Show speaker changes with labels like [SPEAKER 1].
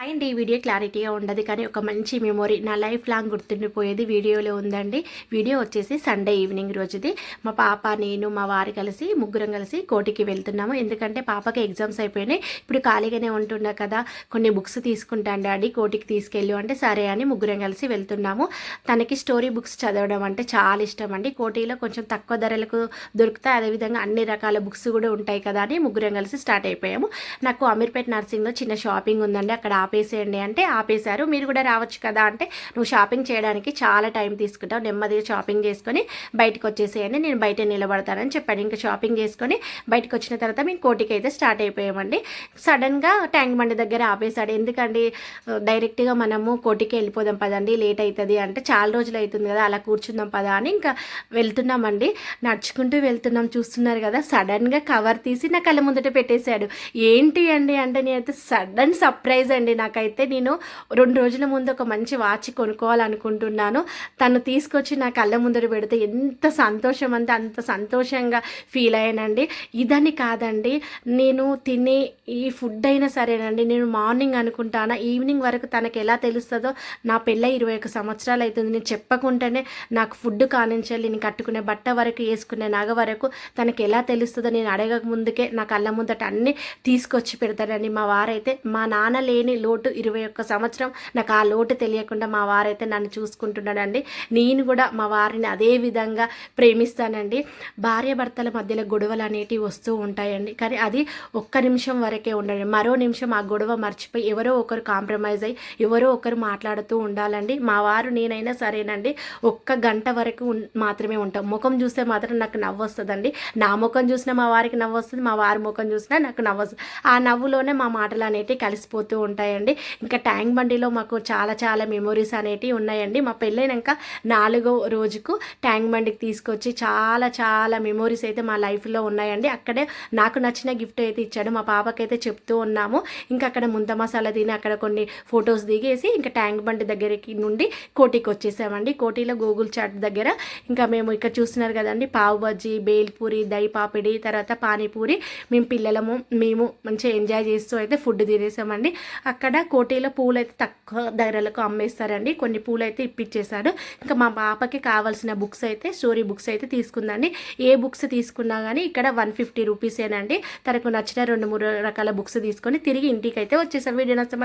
[SPEAKER 1] And ఈ video క్లారిటీగా ఉండదు, కానీ ఒక మంచి మెమొరీ నా లైఫ్ లాంగ్ గుర్తుండిపోయేది వీడియోలో ఉందండి. వీడియో వచ్చేసి సండే ఈవినింగ్ రోజుది. మా పాప, నేను, మా వారు కలిసి ముగ్గురం కలిసి కోటికి వెళ్తున్నాము. ఎందుకంటే పాపకి ఎగ్జామ్స్ అయిపోయినాయి, ఇప్పుడు ఖాళీగానే ఉంటున్నా కదా, కొన్ని బుక్స్ తీసుకుంటాను డాడీ, కోటికి తీసుకెళ్ళు అంటే సరే అని ముగ్గురం కలిసి వెళ్తున్నాము. తనకి స్టోరీ బుక్స్ చదవడం అంటే చాలా ఇష్టం అండి. కోటిలో కొంచెం తక్కువ ధరలకు దొరుకుతాయి, అదేవిధంగా అన్ని రకాల బుక్స్ కూడా ఉంటాయి కదా అని ముగ్గురం కలిసి స్టార్ట్ అయిపోయాము. నాకు అమీర్పేట్ నర్సింగ్లో చిన్న షాపింగ్ ఉందండి, అక్కడ ఆపేసేయండి అంటే ఆపేశారు. మీరు కూడా రావచ్చు కదా అంటే, నువ్వు షాపింగ్ చేయడానికి చాలా టైం తీసుకుంటావు, నెమ్మదిగా షాపింగ్ చేసుకొని బయటకు వచ్చేసేయండి, నేను బయట నిలబడతానని చెప్పాను. ఇంకా షాపింగ్ చేసుకొని బయటకు వచ్చిన తర్వాత మేము కోటికి అయితే స్టార్ట్ అయిపోయామండి. సడన్గా ట్యాంక్ బండి దగ్గర ఆపేశాడు. ఎందుకండి డైరెక్ట్గా మనము కోటికి వెళ్ళిపోదాం పదండి, లేట్ అవుతుంది అంటే, చాలా రోజులు అవుతుంది కదా అలా కూర్చుందాం పదా అని ఇంకా వెళ్తున్నామండి. నడుచుకుంటూ వెళ్తున్నాం, చూస్తున్నారు కదా. సడన్గా కవర్ తీసి నా కళ్ళ ముందట పెట్టేశాడు. ఏంటి అండి అంటే, నేనైతే సడన్ సర్ప్రైజ్ అండి నాకైతే. నేను 2 రోజుల ముందు ఒక మంచి వాచ్ కొనుక్కోవాలనుకుంటున్నాను, తను తీసుకొచ్చి నా కళ్ళ ముందర పెడితే ఎంత సంతోషం అంటే అంత సంతోషంగా ఫీల్ అయ్యానండి. ఇదని కాదండి, నేను తినే ఈ ఫుడ్ అయినా సరేనండి, నేను మార్నింగ్ అనుకుంటానా ఈవినింగ్ వరకు తనకి ఎలా తెలుస్తుందో. నా పెళ్ళై 21 సంవత్సరాలు అవుతుంది, నేను చెప్పకుండానే నాకు ఫుడ్ కానించాలి, నేను కట్టుకునే బట్ట వరకు, వేసుకునే నగ వరకు తనకి ఎలా తెలుస్తుందో నేను అడగక ముందుకే నా కళ్ళ ముందట అన్నీ తీసుకొచ్చి పెడతాడండి మా వారైతే. మా నాన్న లేని లోటు 21 సంవత్సరం నాకు ఆ లోటు తెలియకుండా మా వారైతే నన్ను చూసుకుంటున్నాడండి. నేను కూడా మా వారిని అదే విధంగా ప్రేమిస్తానండి. భార్యాభర్తల మధ్యలో గొడవలు అనేటివి వస్తూ ఉంటాయండి, కానీ అది ఒక్క నిమిషం వరకే ఉండండి. మరో నిమిషం ఆ గొడవ మర్చిపోయి ఎవరో ఒకరు కాంప్రమైజ్ అయ్యి ఎవరో ఒకరు మాట్లాడుతూ ఉండాలండి. మా వారు నేనైనా సరేనండి, ఒక్క గంట వరకు మాత్రమే ఉంటాం. ముఖం చూస్తే మాత్రం నాకు నవ్వు వస్తుందండి. నా ముఖం చూసినా మా వారికి నవ్వు వస్తుంది, మా వారి ముఖం చూసినా నాకు నవ్వు వస్తుంది. ఆ నవ్వులోనే మా మాటలు అనేటివి కలిసిపోతూ ఉంటాయండి. ఇంకా ట్యాంక్ బండిలో మాకు చాలా చాలా మెమొరీస్ అనేటివి ఉన్నాయండి. మా పెళ్ళైనాక 4వ రోజుకు ట్యాంక్ బండికి తీసుకొచ్చి చాలా చాలా మెమొరీస్ అయితే మా లైఫ్లో ఉన్నాయండి. అక్కడే నాకు నచ్చిన గిఫ్ట్ అయితే ఇచ్చాడు. మా పాపకైతే చెప్తూ ఉన్నాము. ఇంకా అక్కడ ముంత మసాలా తిని అక్కడ కొన్ని ఫొటోస్ దిగేసి ఇంకా ట్యాంక్ బండి దగ్గరికి నుండి కోటికి వచ్చేసామండి. కోటిలో గూగుల్ చాట్ దగ్గర ఇంకా మేము ఇక్కడ చూస్తున్నారు కదండి, పావు బజ్జీ, బేల్పూరి, దహి పాపిడి, తర్వాత పానీపూరి, మేము పిల్లలము మేము మంచిగా ఎంజాయ్ చేస్తూ అయితే ఫుడ్ తినేసామండి. అక్కడ కోటిలో పూలు అయితే తక్కువ ధరలకు అమ్మేస్తారండి, కొన్ని పూలు అయితే ఇప్పించేశారు. ఇంకా మా పాపకి కావాల్సిన బుక్స్ అయితే, స్టోరీ బుక్స్ అయితే తీసుకుందండి. ఏ బుక్స్ తీసుకున్నా కానీ ఇక్కడ 150 రూపీసేనండి. తనకు నచ్చిన 2-3 రకాల బుక్స్ తీసుకొని తిరిగి ఇంటికి అయితే వచ్చేసాం. వీడియో నచ్చ